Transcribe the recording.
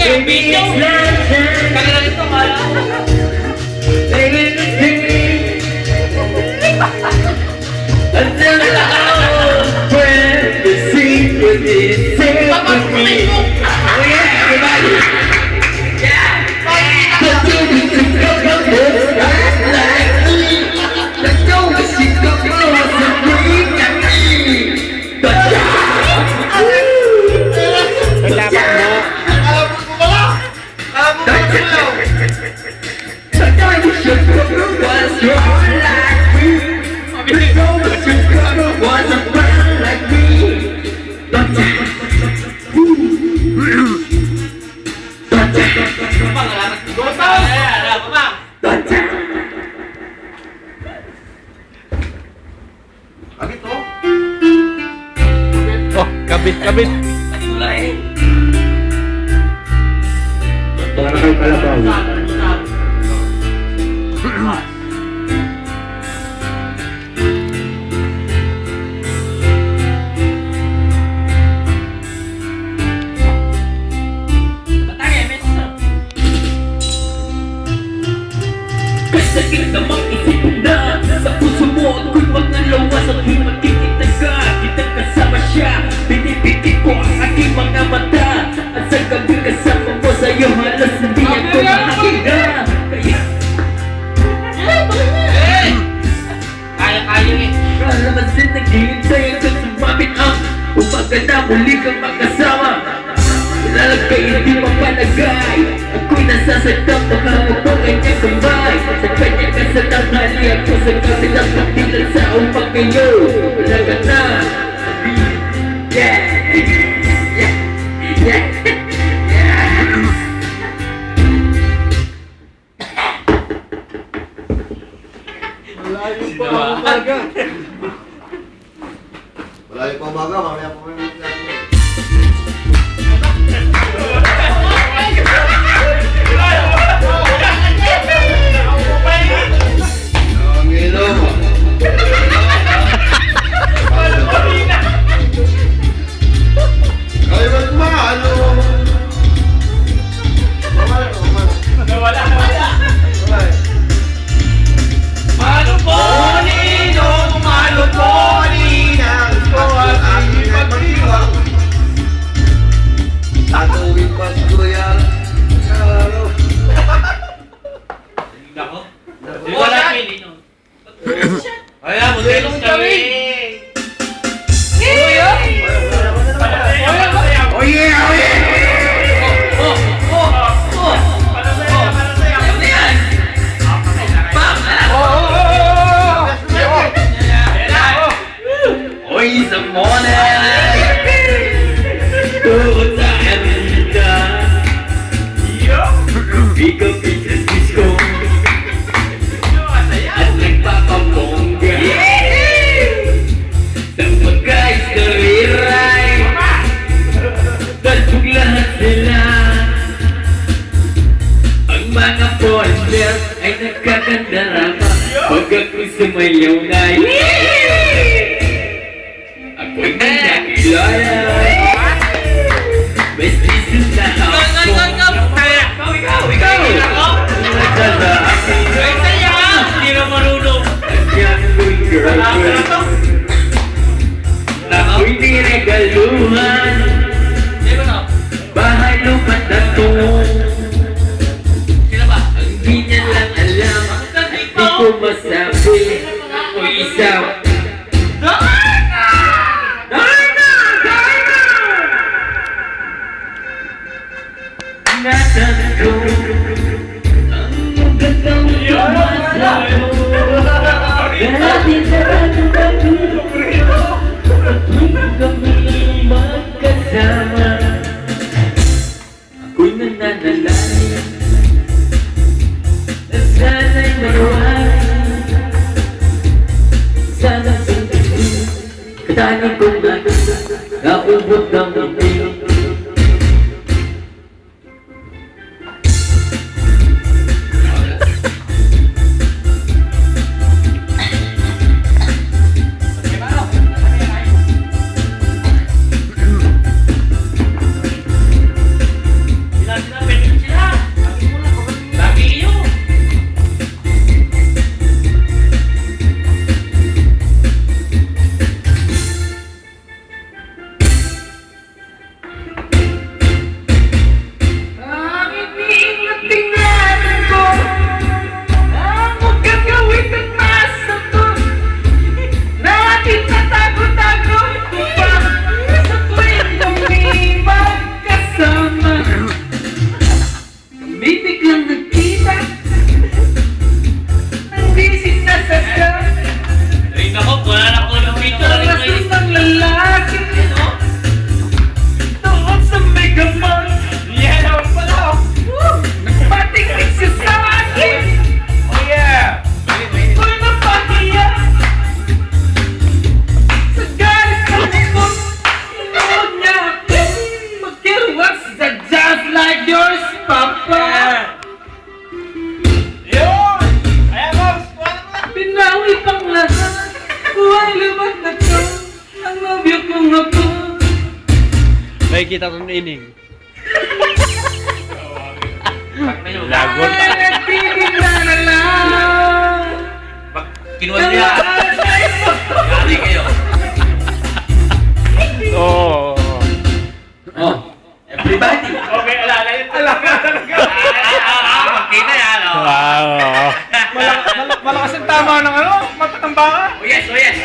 video. Kanina ito, kala. Until now, when the secret is safe with me. Oh yeah, everybody. Yeah. The truth is coming like me. The truth is coming so green like me. The Oh, kabit. para kay Kalabaw. Sakit na mag-isip na sa puso mo ako'y magalawas at yung magkikita kita kasama siya. Binibigit ko ang aking mga mata at sa gabi kasama mo sa'yo halos hindi ako makahinga. Kaya eh. Kalamasin naghihintay hanggang sumapit ang umaga na muli kang makasama. Lalagay hindi mapalagay, ako'y nasasaktan makamupo kanyang kamay. Sa kanya ka sa tanghali, ako sa kabilang kapilan sa umpag kayo. Wala ka na, yeah, yeah, yeah, yeah. Malayo pa umaga. Malayo pa umaga, mamaya po may ang ilong. Ay, ba't ma? Ano? Nawala. Wala eh. Malo po, ninong, malo po, ninang. Ito ang aking pagdiwang. Tatuwing Pasko yan. Ano? Nako. Wala pili, no? Ayan, modelos kami. Oh yeah, oh yeah. Hoy, sa morning, tuhod sa Amerika, ikaw pizza disco, at nagpapabongga. Sa pagka-istoriray, talbog lahat sila. Ang mga poster ay nagkakandarama pag ako'y sumayaw na. Ako'y nagkakilala, mestizo na ako. Ikaw! Nagdadaanin Ay, saya! Hindi na marunong. ang young girlfriend na ako'y niregaluhan. Di ba na? Bahay lupat na to, Sino ba? ang di niya lang alam. Di ko masabi, ako'y isang Darna! Natanto ang magandang umasa mo. Dati sarado ako tuwing kami magkasama. Ako'y nananalangin na sana'y maliwanag. Sana sundin katanin ko na naubot ng hindi. Sila. Ay, lumat na to. Ang nobyo ko nga po. Nakikita ko ng ining. Lagot. Nagtitig na lang. Kinuha niya. Yari kayo. Oo. Oh, everybody. Okay, alala yun. Alala talaga. Magkita yan, oh. Wow. Malakas ang tama ng ano, mata ng baka. Oh yes, oh yes.